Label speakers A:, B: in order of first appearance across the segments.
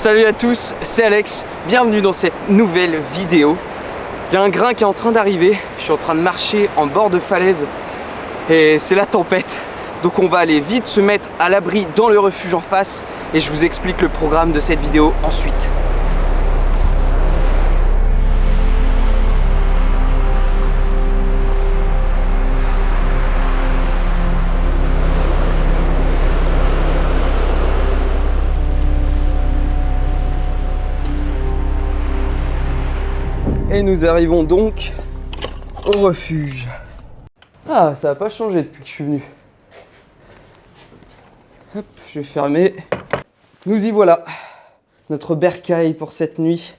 A: Salut à tous, c'est Alex, bienvenue dans cette nouvelle vidéo. Il y a un grain qui est en train d'arriver, je suis en train de marcher en bord de falaise et c'est la tempête. Donc on va aller vite se mettre à l'abri dans le refuge en face et je vous explique le programme de cette vidéo ensuite. Et nous arrivons donc au refuge. Ah, ça n'a pas changé depuis que je suis venu. Hop, je vais fermer. Nous y voilà. Notre bercail pour cette nuit.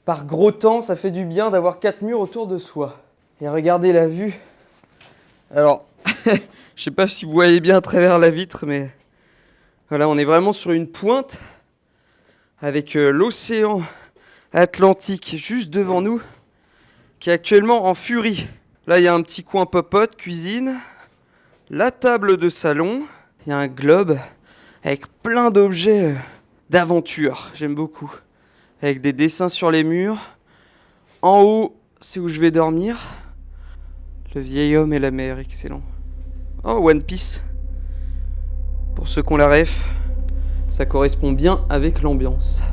A: Par gros temps, ça fait du bien d'avoir 4 murs autour de soi. Et regardez la vue. Alors, je sais pas si vous voyez bien à travers la vitre, mais voilà, on est vraiment sur une pointe avec l'océan Atlantique juste devant nous, qui est actuellement en furie. Là, il y a un petit coin popote, cuisine, la table de salon, il y a un globe avec plein d'objets d'aventure, j'aime beaucoup, avec des dessins sur les murs. En haut, c'est où je vais dormir. Le vieil homme et la mer, excellent. Oh, One Piece. Pour ceux qui ont la ref, ça correspond bien avec l'ambiance.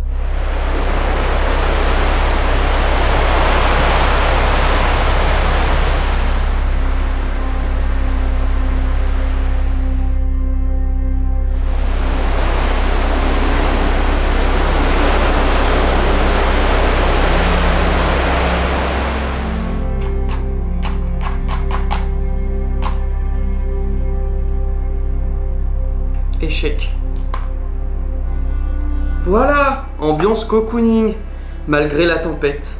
A: Échec. Voilà, ambiance cocooning, malgré la tempête.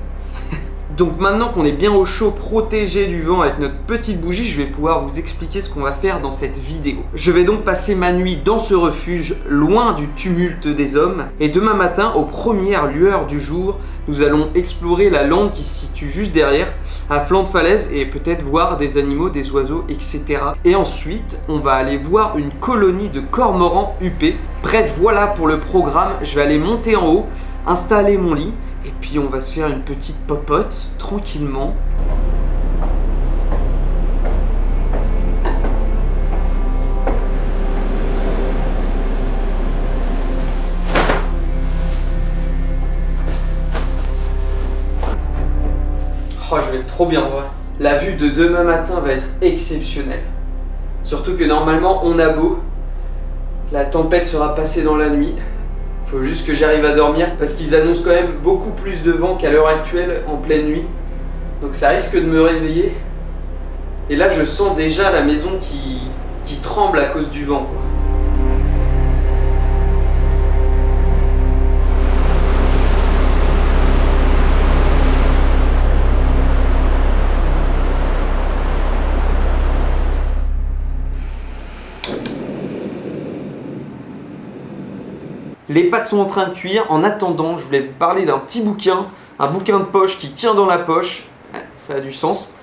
A: Donc maintenant qu'on est bien au chaud, protégé du vent avec notre petite bougie, je vais pouvoir vous expliquer ce qu'on va faire dans cette vidéo. Je vais donc passer ma nuit dans ce refuge, loin du tumulte des hommes. Et demain matin, aux premières lueurs du jour, nous allons explorer la lande qui se situe juste derrière, à flanc de falaise, et peut-être voir des animaux, des oiseaux, etc. Et ensuite, on va aller voir une colonie de cormorans huppés. Bref, voilà pour le programme. Je vais aller monter en haut, installer mon lit, et puis on va se faire une petite popote, tranquillement. Oh, je vais être trop bien, ouais. La vue de demain matin va être exceptionnelle. Surtout que normalement, on a beau. La tempête sera passée dans la nuit. Faut juste que j'arrive à dormir parce qu'ils annoncent quand même beaucoup plus de vent qu'à l'heure actuelle en pleine nuit. Donc ça risque de me réveiller. Et là je sens déjà la maison qui tremble à cause du vent, quoi. Les pâtes sont en train de cuire. En attendant, je voulais vous parler d'un petit bouquin, un bouquin de poche qui tient dans la poche, ça a du sens,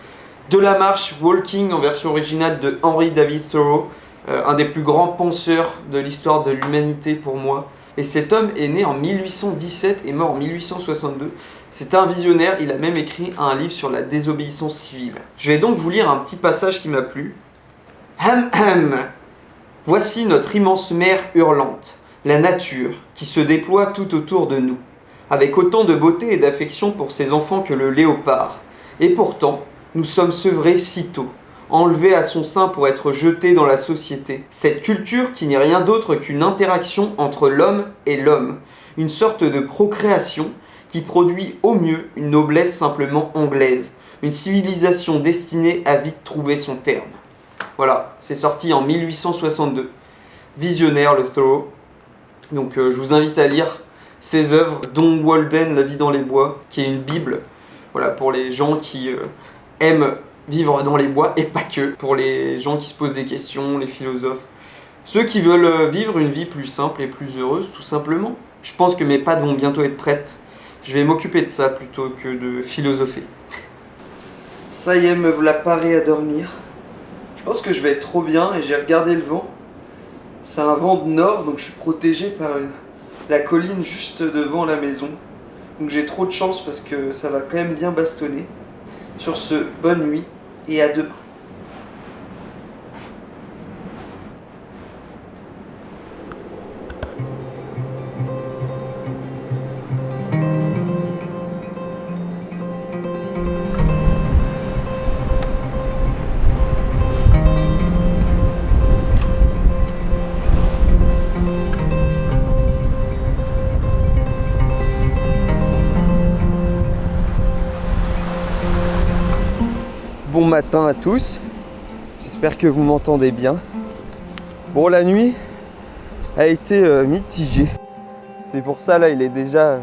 A: de la marche Walking en version originale de Henry David Thoreau, un des plus grands penseurs de l'histoire de l'humanité pour moi. Et cet homme est né en 1817 et mort en 1862. C'était un visionnaire, il a même écrit un livre sur la désobéissance civile. Je vais donc vous lire un petit passage qui m'a plu. Ham ham. Voici notre immense mer hurlante. La nature qui se déploie tout autour de nous, avec autant de beauté et d'affection pour ses enfants que le léopard. Et pourtant, nous sommes sevrés si tôt, enlevés à son sein pour être jetés dans la société. Cette culture qui n'est rien d'autre qu'une interaction entre l'homme et l'homme, une sorte de procréation qui produit au mieux une noblesse simplement anglaise, une civilisation destinée à vite trouver son terme. Voilà, c'est sorti en 1862. Visionnaire le Thoreau. Donc je vous invite à lire ses œuvres, dont Walden, La vie dans les bois, qui est une bible, voilà, pour les gens qui aiment vivre dans les bois, et pas que, pour les gens qui se posent des questions, les philosophes, ceux qui veulent vivre une vie plus simple et plus heureuse, tout simplement. Je pense que mes pâtes vont bientôt être prêtes, je vais m'occuper de ça plutôt que de philosopher. Ça y est, me voilà paré à dormir. Je pense que je vais être trop bien et j'ai regardé le vent. C'est un vent de nord, donc je suis protégé par la colline juste devant la maison. Donc j'ai trop de chance parce que ça va quand même bien bastonner. Sur ce, bonne nuit et à demain. Bon matin à tous, j'espère que vous m'entendez bien. Bon, la nuit a été mitigée. C'est pour ça, là, il est déjà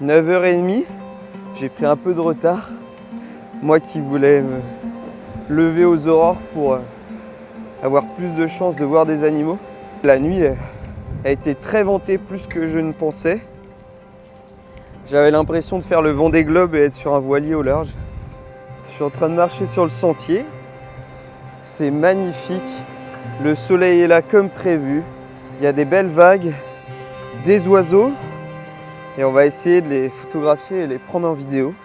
A: 9h30. J'ai pris un peu de retard. Moi qui voulais me lever aux aurores pour avoir plus de chances de voir des animaux. La nuit a été très ventée, plus que je ne pensais. J'avais l'impression de faire le Vendée Globe et être sur un voilier au large. Je suis en train de marcher sur le sentier. C'est magnifique. Le soleil est là comme prévu. Il y a des belles vagues, des oiseaux. Et on va essayer de les photographier et les prendre en vidéo.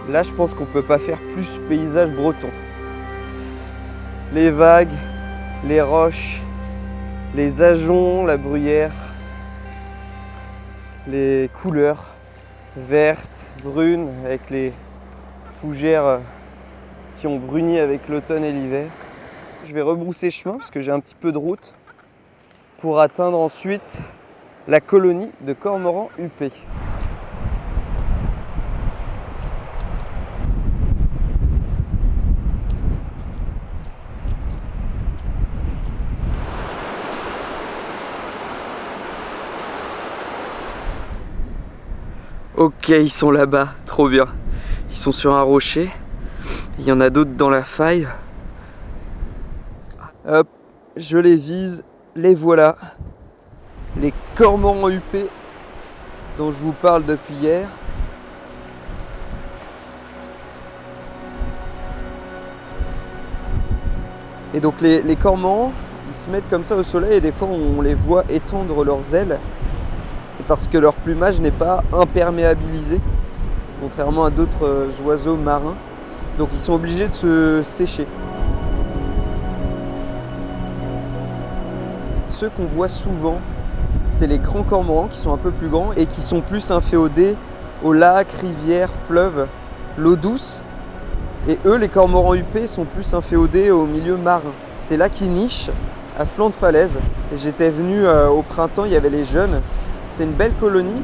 A: Là, je pense qu'on peut pas faire plus paysage breton. Les vagues, les roches, les ajoncs, la bruyère, les couleurs vertes, brunes, avec les fougères qui ont bruni avec l'automne et l'hiver. Je vais rebrousser chemin parce que j'ai un petit peu de route pour atteindre ensuite la colonie de cormorans huppés. Ok, ils sont là-bas, trop bien. Ils sont sur un rocher. Il y en a d'autres dans la faille. Hop, je les vise, les voilà. Les cormorans huppés dont je vous parle depuis hier. Et donc les cormorans, ils se mettent comme ça au soleil et des fois on les voit étendre leurs ailes. C'est parce que leur plumage n'est pas imperméabilisé, contrairement à d'autres oiseaux marins. Donc ils sont obligés de se sécher. Ceux qu'on voit souvent, c'est les grands cormorans qui sont un peu plus grands et qui sont plus inféodés aux lacs, rivières, fleuves, l'eau douce. Et eux, les cormorans huppés, sont plus inféodés au milieu marin. C'est là qu'ils nichent, à flanc de falaise. Et j'étais venu au printemps, il y avait les jeunes. C'est une belle colonie.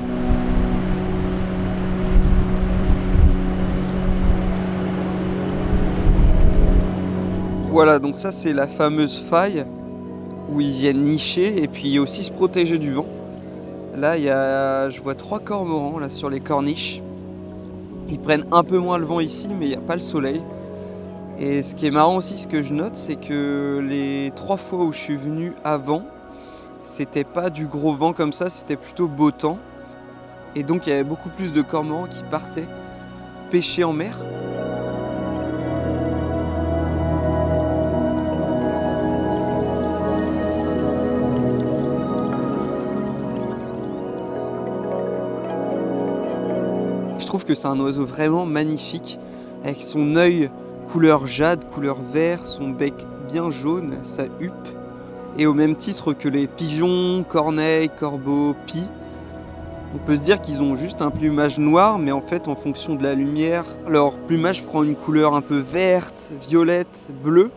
A: Voilà, donc ça c'est la fameuse faille où ils viennent nicher et puis aussi se protéger du vent. Là, je vois 3 cormorans là, sur les corniches. Ils prennent un peu moins le vent ici, mais il n'y a pas le soleil. Et ce qui est marrant aussi, ce que je note, c'est que les 3 fois où je suis venu avant, c'était pas du gros vent comme ça, c'était plutôt beau temps. Et donc il y avait beaucoup plus de cormorans qui partaient pêcher en mer. Je trouve que c'est un oiseau vraiment magnifique, avec son œil couleur jade, couleur vert, son bec bien jaune, sa huppe. Et au même titre que les pigeons, corneilles, corbeaux, pies, on peut se dire qu'ils ont juste un plumage noir, mais en fait, en fonction de la lumière, leur plumage prend une couleur un peu verte, violette, bleue.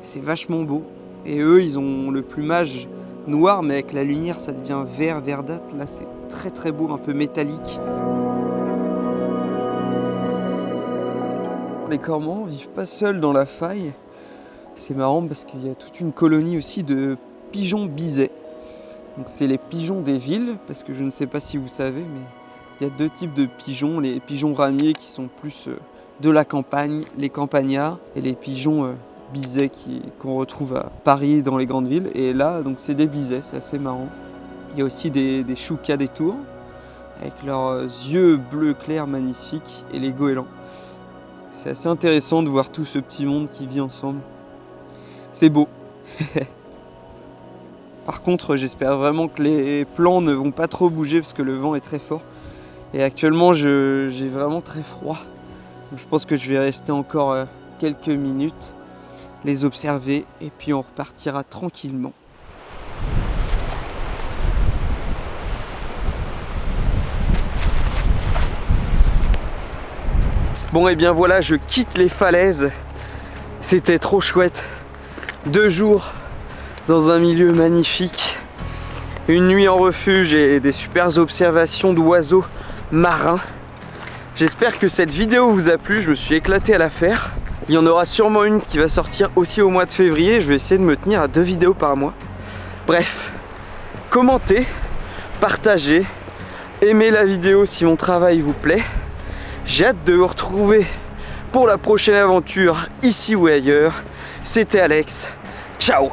A: C'est vachement beau. Et eux, ils ont le plumage noir, mais avec la lumière ça devient vert, verdâtre. Là c'est très très beau, un peu métallique. Les cormorans vivent pas seuls dans la faille. C'est marrant parce qu'il y a toute une colonie aussi de pigeons bisets. Donc c'est les pigeons des villes, parce que je ne sais pas si vous savez, mais il y a deux types de pigeons. Les pigeons ramiers qui sont plus de la campagne, les campagnards, et les pigeons bisets qu'on retrouve à Paris dans les grandes villes. Et là, donc c'est des bisets, c'est assez marrant. Il y a aussi des choucas des tours, avec leurs yeux bleus clairs magnifiques, et les goélands. C'est assez intéressant de voir tout ce petit monde qui vit ensemble. C'est beau. Par contre, j'espère vraiment que les plants ne vont pas trop bouger parce que le vent est très fort. Et actuellement, j'ai vraiment très froid. Donc, je pense que je vais rester encore quelques minutes, les observer et puis on repartira tranquillement. Bon et bien voilà, je quitte les falaises. C'était trop chouette. 2 jours dans un milieu magnifique. Une nuit en refuge et des super observations d'oiseaux marins. J'espère que cette vidéo vous a plu, je me suis éclaté à la faire. Il y en aura sûrement une qui va sortir aussi au mois de février. Je vais essayer de me tenir à 2 vidéos par mois. Bref, commentez, partagez, aimez la vidéo si mon travail vous plaît. J'ai hâte de vous retrouver pour la prochaine aventure, ici ou ailleurs. C'était Alex. Ciao!